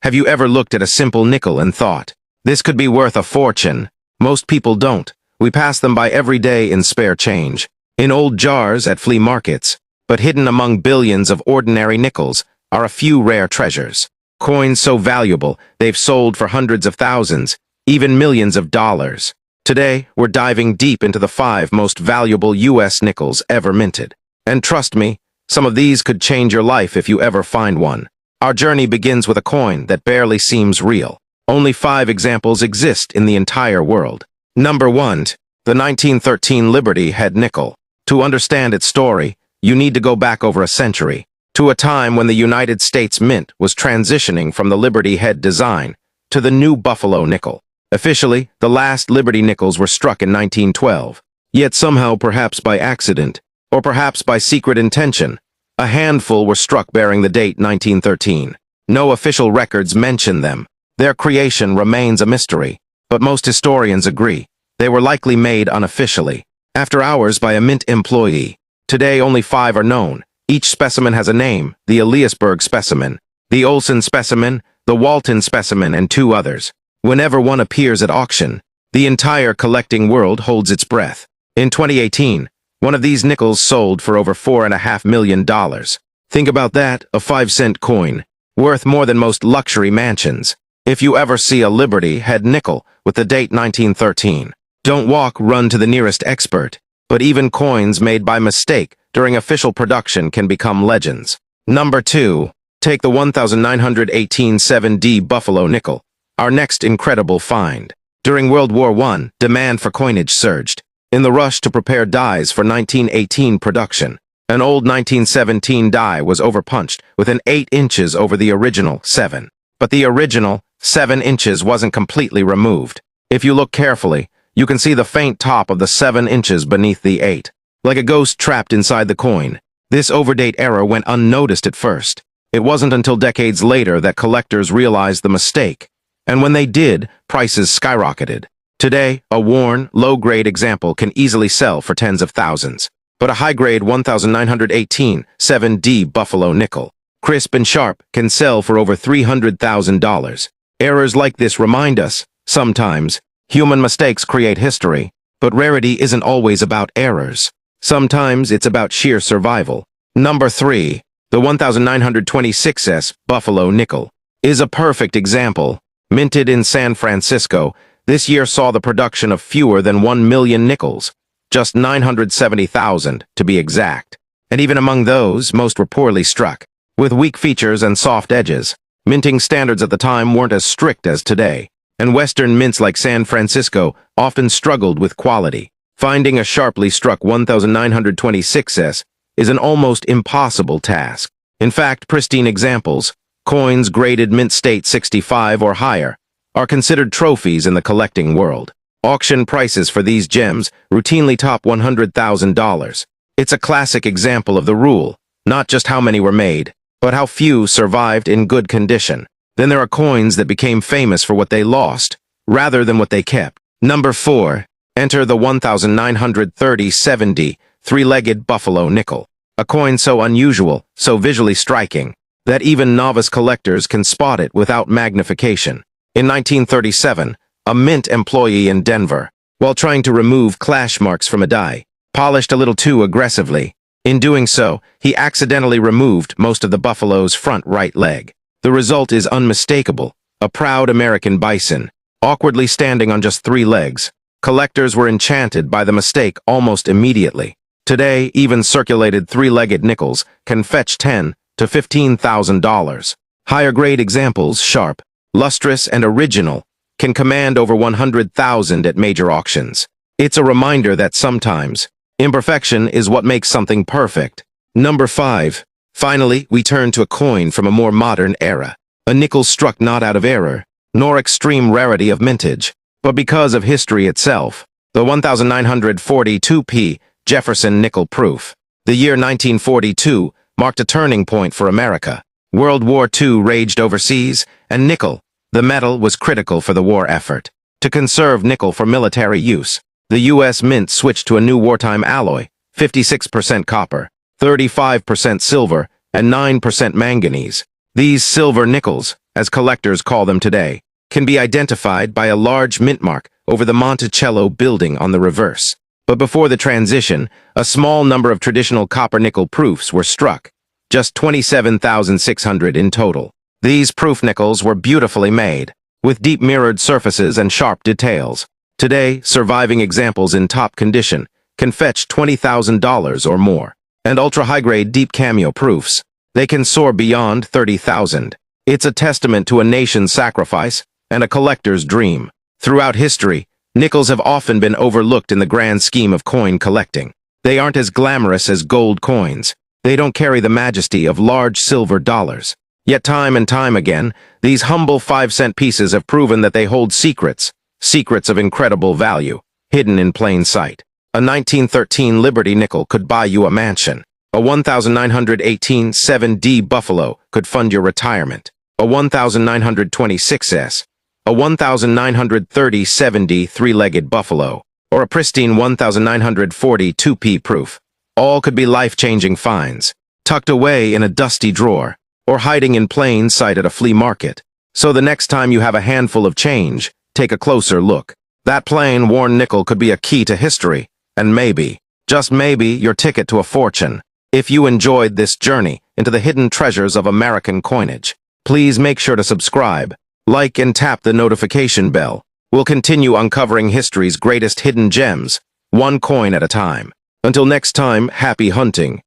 Have you ever looked at a simple nickel and thought, this could be worth a fortune? Most people don't. We pass them by every day in spare change, in old jars at flea markets, but hidden among billions of ordinary nickels are a few rare treasures. Coins so valuable, they've sold for hundreds of thousands, even millions of dollars. Today, we're diving deep into the 5 most valuable U.S. nickels ever minted. And trust me, some of these could change your life if you ever find one. Our journey begins with a coin that barely seems real. Only 5 examples exist in the entire world. Number 1. The 1913 Liberty Head Nickel. To understand its story, you need to go back over a century, to a time when the United States Mint was transitioning from the Liberty Head design to the new Buffalo nickel. Officially, the last Liberty nickels were struck in 1912. Yet somehow, perhaps by accident, or perhaps by secret intention, a handful were struck bearing the date 1913. No official records mention them. Their creation remains a mystery, but most historians agree they were likely made unofficially, after hours by a mint employee. Today, only 5 are known. Each specimen has a name: the Eliasberg specimen, the Olson specimen, the Walton specimen, and 2 others. Whenever one appears at auction, the entire collecting world holds its breath. In 2018, one of these nickels sold for over $4.5 million. Think about that, a 5-cent coin, worth more than most luxury mansions. If you ever see a Liberty Head nickel with the date 1913, don't walk, run to the nearest expert. But even coins made by mistake during official production can become legends. Number 2. Take the 1918 7D Buffalo nickel, our next incredible find. During World War I, demand for coinage surged. In the rush to prepare dies for 1918 production, an old 1917 die was overpunched within 8 inches over the original 7. But the original 7 inches wasn't completely removed. If you look carefully, you can see the faint top of the 7 inches beneath the 8. Like a ghost trapped inside the coin. This overdate error went unnoticed at first. It wasn't until decades later that collectors realized the mistake. And when they did, prices skyrocketed. Today, a worn, low-grade example can easily sell for tens of thousands. But a high-grade 1918 7D Buffalo nickel, crisp and sharp, can sell for over $300,000. Errors like this remind us, sometimes, human mistakes create history, but rarity isn't always about errors. Sometimes it's about sheer survival. Number 3. The 1926 Buffalo nickel is a perfect example. Minted in San Francisco, this year saw the production of fewer than 1 million nickels, just 970,000 to be exact. And even among those, most were poorly struck, with weak features and soft edges. Minting standards at the time weren't as strict as today, and Western mints like San Francisco often struggled with quality. Finding a sharply struck 1926 is an almost impossible task. In fact, pristine examples, coins graded mint state 65 or higher, are considered trophies in the collecting world. Auction prices for these gems routinely top $100,000. It's a classic example of the rule, not just how many were made, but how few survived in good condition. Then there are coins that became famous for what they lost, rather than what they kept. Number 4. Enter the 1930 7D 3-legged Buffalo nickel, a coin so unusual, so visually striking, that even novice collectors can spot it without magnification. In 1937, a mint employee in Denver, while trying to remove clash marks from a die, polished a little too aggressively. In doing so, he accidentally removed most of the buffalo's front right leg. The result is unmistakable: a proud American bison, awkwardly standing on just 3 legs. Collectors were enchanted by the mistake almost immediately. Today, even circulated 3-legged nickels can fetch $10,000 to $15,000. Higher-grade examples, sharp, lustrous, and original, can command over $100,000 at major auctions. It's a reminder that sometimes, imperfection is what makes something perfect. Number 5. Finally, we turn to a coin from a more modern era. A nickel struck not out of error, nor extreme rarity of mintage, but because of history itself. The 1942p Jefferson Nickel proof. The year 1942 marked a turning point for America. World War II raged overseas, and nickel, the metal, was critical for the war effort. To conserve nickel for military use, the U.S. Mint switched to a new wartime alloy, 56% copper, 35% silver, and 9% manganese. These silver nickels, as collectors call them today, can be identified by a large mint mark over the Monticello building on the reverse. But before the transition, a small number of traditional copper-nickel proofs were struck, just 27,600 in total. These proof nickels were beautifully made, with deep mirrored surfaces and sharp details. Today, surviving examples in top condition can fetch $20,000 or more. And ultra-high-grade deep cameo proofs, they can soar beyond 30,000. It's a testament to a nation's sacrifice and a collector's dream. Throughout history, nickels have often been overlooked in the grand scheme of coin collecting. They aren't as glamorous as gold coins. They don't carry the majesty of large silver dollars. Yet time and time again, these humble 5-cent pieces have proven that they hold secrets of incredible value, hidden in plain sight. A 1913 Liberty nickel could buy you a mansion. A 1918 7D Buffalo could fund your retirement. A 1926S, a 1930 7D three-legged Buffalo, or a pristine 1940 2P proof. All could be life-changing finds, tucked away in a dusty drawer, or hiding in plain sight at a flea market. So the next time you have a handful of change, take a closer look. That plain, worn nickel could be a key to history, and maybe, just maybe, your ticket to a fortune. If you enjoyed this journey into the hidden treasures of American coinage, please make sure to subscribe, like, and tap the notification bell. We'll continue uncovering history's greatest hidden gems, one coin at a time. Until next time, happy hunting.